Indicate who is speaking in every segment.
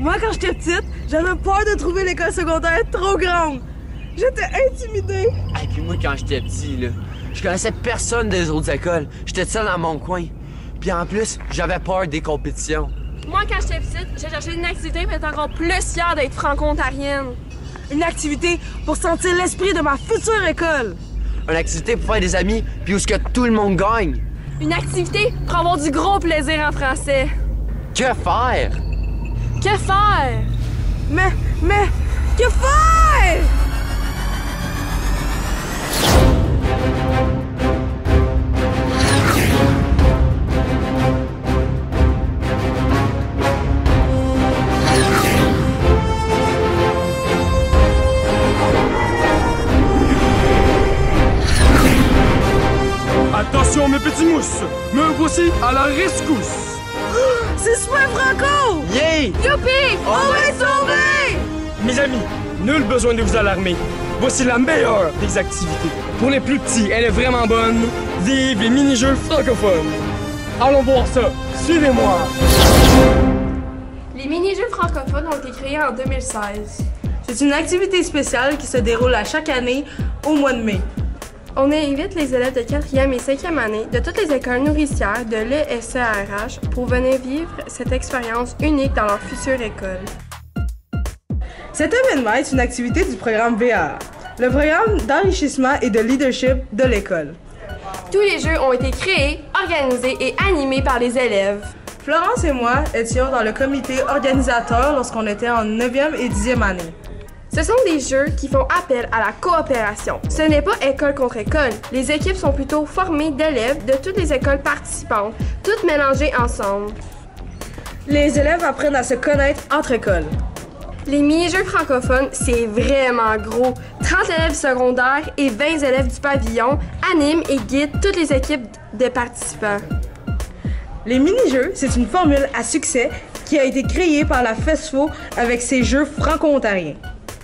Speaker 1: Moi, quand j'étais petite, j'avais peur de trouver l'école secondaire trop grande. J'étais intimidée.
Speaker 2: Et puis moi, quand j'étais petit, là, je connaissais personne des autres écoles. J'étais seul dans mon coin. Puis en plus, j'avais peur des compétitions.
Speaker 3: Moi, quand j'étais petite, j'ai cherché une activité pour être encore plus fière d'être franco-ontarienne.
Speaker 1: Une activité pour sentir l'esprit de ma future école.
Speaker 2: Une activité pour faire des amis, puis où ce que tout le monde gagne.
Speaker 3: Une activité pour avoir du gros plaisir en français.
Speaker 2: Que faire?
Speaker 3: Que faire?
Speaker 1: Mais, que faire?
Speaker 4: Attention mes petits mousses, me voici à la rescousse.
Speaker 1: C'est super franco!
Speaker 2: Yeah!
Speaker 3: Youpi!
Speaker 1: On va être sauvés!
Speaker 4: Mes amis, nul besoin de vous alarmer. Voici la meilleure des activités. Pour les plus petits, elle est vraiment bonne. Vive les mini-jeux francophones. Allons voir ça. Suivez-moi.
Speaker 3: Les mini-jeux francophones ont été créés en 2016.
Speaker 1: C'est une activité spéciale qui se déroule à chaque année au mois de mai.
Speaker 3: On invite les élèves de 4e et 5e année de toutes les écoles nourricières de l'ESCRH pour venir vivre cette expérience unique dans leur future école.
Speaker 1: Cet événement est une activité du programme VAA, le programme d'enrichissement et de leadership de l'école.
Speaker 3: Tous les jeux ont été créés, organisés et animés par les élèves.
Speaker 1: Florence et moi étions dans le comité organisateur lorsqu'on était en 9e et 10e année.
Speaker 3: Ce sont des jeux qui font appel à la coopération. Ce n'est pas école contre école. Les équipes sont plutôt formées d'élèves de toutes les écoles participantes, toutes mélangées ensemble.
Speaker 1: Les élèves apprennent à se connaître entre écoles.
Speaker 3: Les mini-jeux francophones, c'est vraiment gros. 30 élèves secondaires et 20 élèves du pavillon animent et guident toutes les équipes de participants.
Speaker 1: Les mini-jeux, c'est une formule à succès qui a été créée par la FESFO avec ses jeux franco-ontariens.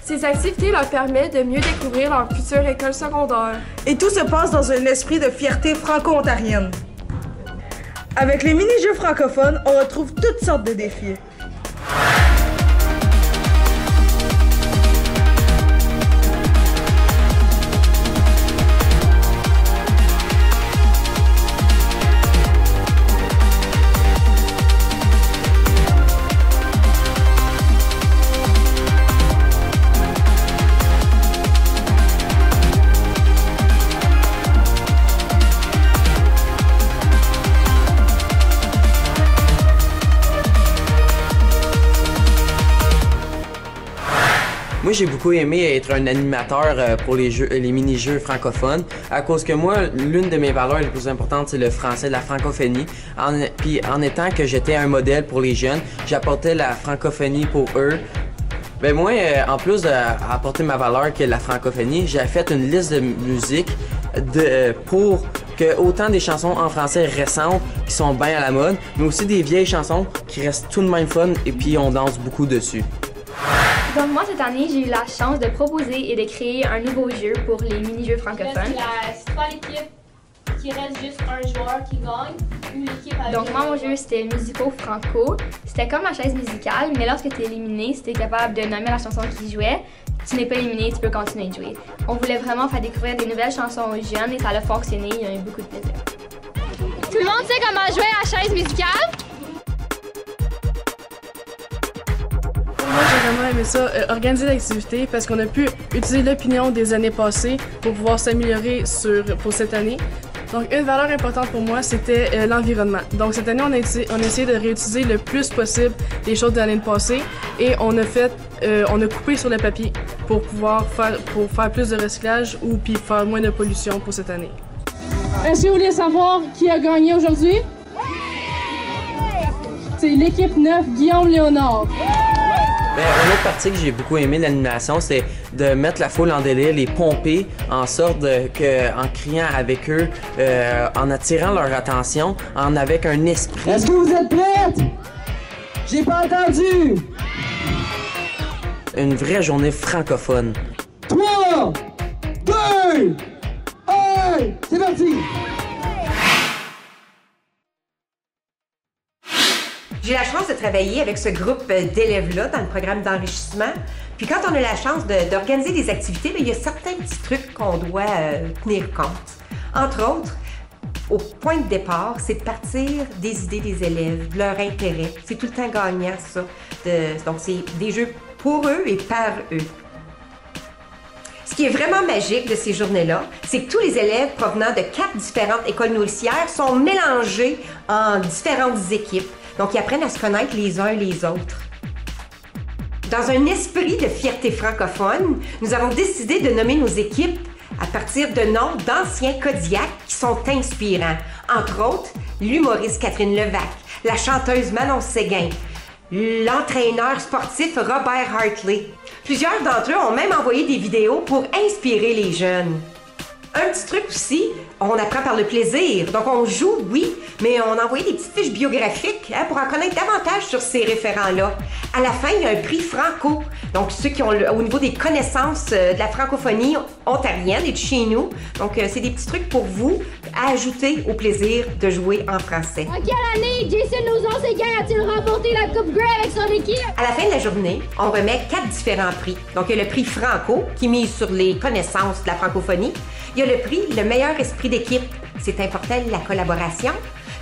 Speaker 3: Ces activités leur permettent de mieux découvrir leur future école secondaire.
Speaker 1: Et tout se passe dans un esprit de fierté franco-ontarienne. Avec les mini-jeux francophones, on retrouve toutes sortes de défis.
Speaker 2: Moi, j'ai beaucoup aimé être un animateur pour les mini-jeux francophones, à cause que moi, l'une de mes valeurs les plus importantes, c'est le français, la francophonie. Puis en étant que j'étais un modèle pour les jeunes, j'apportais la francophonie pour eux. Ben moi, en plus d'apporter ma valeur que la francophonie, j'ai fait une liste de musique pour que autant des chansons en français récentes qui sont bien à la mode, mais aussi des vieilles chansons qui restent tout de même fun et puis on danse beaucoup dessus.
Speaker 5: Donc moi, cette année, j'ai eu la chance de proposer et de créer un nouveau jeu pour les mini-jeux francophones.
Speaker 6: C'est pas l'équipe qui reste juste un joueur qui gagne, une équipe avec...
Speaker 5: Donc moi, mon jeu, c'était musico-franco. C'était comme la chaise musicale, mais lorsque tu es éliminé, si tu es capable de nommer la chanson qui jouait, tu n'es pas éliminé, tu peux continuer de jouer. On voulait vraiment faire découvrir des nouvelles chansons aux jeunes et ça a fonctionné, il y a eu beaucoup de plaisir.
Speaker 6: Tout le monde sait comment jouer à la chaise musicale?
Speaker 7: Moi, j'ai vraiment aimé ça, organiser l'activité, parce qu'on a pu utiliser l'opinion des années passées pour pouvoir s'améliorer pour cette année. Donc, une valeur importante pour moi, c'était l'environnement. Donc, cette année, on a essayé de réutiliser le plus possible les choses de l'année passée et on a coupé sur le papier pour pouvoir faire plus de recyclage ou puis faire moins de pollution pour cette année.
Speaker 8: Est-ce que vous voulez savoir qui a gagné aujourd'hui? C'est l'équipe 9, Guillaume Léonard.
Speaker 2: Ben, une autre partie que j'ai beaucoup aimé de l'animation, c'est de mettre la foule en délire, les pomper en sorte en criant avec eux, en attirant leur attention, avec un esprit.
Speaker 9: Est-ce que vous êtes prêtes? J'ai pas entendu!
Speaker 2: Une vraie journée francophone.
Speaker 9: 3, 2, 1, c'est parti!
Speaker 10: J'ai la chance de travailler avec ce groupe d'élèves-là dans le programme d'enrichissement. Puis quand on a la chance d'organiser des activités, bien, il y a certains petits trucs qu'on doit tenir compte. Entre autres, au point de départ, c'est de partir des idées des élèves, de leur intérêt. C'est tout le temps gagnant, ça. Donc, c'est des jeux pour eux et par eux. Ce qui est vraiment magique de ces journées-là, c'est que tous les élèves provenant de 4 différentes écoles nourricières sont mélangés en différentes équipes. Donc, ils apprennent à se connaître les uns les autres. Dans un esprit de fierté francophone, nous avons décidé de nommer nos équipes à partir de noms d'anciens Kodiak qui sont inspirants. Entre autres, l'humoriste Catherine Levac, la chanteuse Manon Séguin, l'entraîneur sportif Robert Hartley. Plusieurs d'entre eux ont même envoyé des vidéos pour inspirer les jeunes. Un petit truc aussi, on apprend par le plaisir. Donc on joue, oui, mais on a envoyé des petites fiches biographiques pour en connaître davantage sur ces référents-là. À la fin, il y a un prix Franco. Donc ceux qui ont, au niveau des connaissances de la francophonie ontarienne et de chez nous. Donc c'est des petits trucs pour vous à ajouter au plaisir de jouer en français.
Speaker 11: En quelle année Jason Lauzon-Séguin a-t-il remporté la Coupe Grey avec son équipe?
Speaker 10: À la fin de la journée, on remet 4 différents prix. Donc il y a le prix Franco qui mise sur les connaissances de la francophonie. Il y a le prix Le meilleur esprit d'équipe. C'est important, la collaboration.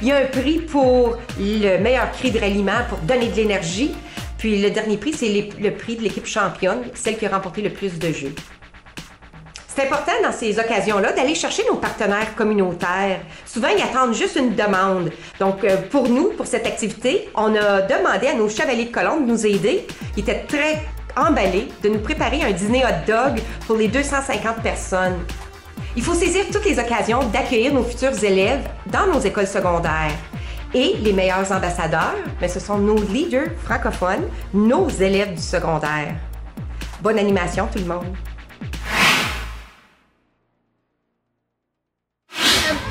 Speaker 10: Il y a un prix pour le meilleur cri de ralliement pour donner de l'énergie. Puis le dernier prix, c'est le prix de l'équipe championne, celle qui a remporté le plus de jeux. C'est important dans ces occasions-là d'aller chercher nos partenaires communautaires. Souvent, ils attendent juste une demande. Donc, pour nous, pour cette activité, on a demandé à nos chevaliers de colombe de nous aider. Ils étaient très emballés de nous préparer un dîner hot dog pour les 250 personnes. Il faut saisir toutes les occasions d'accueillir nos futurs élèves dans nos écoles secondaires. Et les meilleurs ambassadeurs, bien, ce sont nos leaders francophones, nos élèves du secondaire. Bonne animation tout le monde!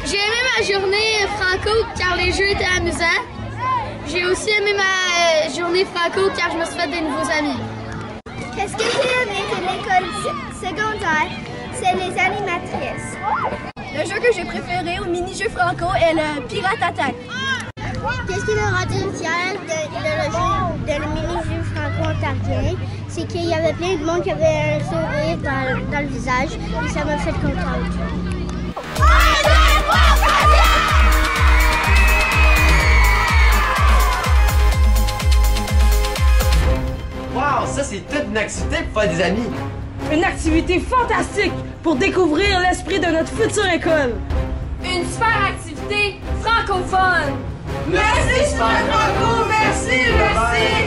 Speaker 11: J'ai aimé ma journée franco car les jeux étaient amusants. J'ai aussi aimé ma journée franco car je me suis fait des nouveaux amis.
Speaker 12: Qu'est-ce que j'ai aimé de l'école secondaire? C'est les animatrices.
Speaker 13: Le jeu que j'ai préféré au mini-jeu franco est le Pirate Attack.
Speaker 12: Qu'est-ce qui m'a rendu fière de le mini-jeu franco-ontarien? C'est qu'il y avait plein de monde qui avait un sourire dans le visage et ça m'a fait contente.
Speaker 2: Wow, ça c'est toute une activité pour faire des amis.
Speaker 1: Une activité fantastique pour découvrir l'esprit de notre future école.
Speaker 3: Une super activité francophone.
Speaker 1: Merci, Super Franco, merci, merci.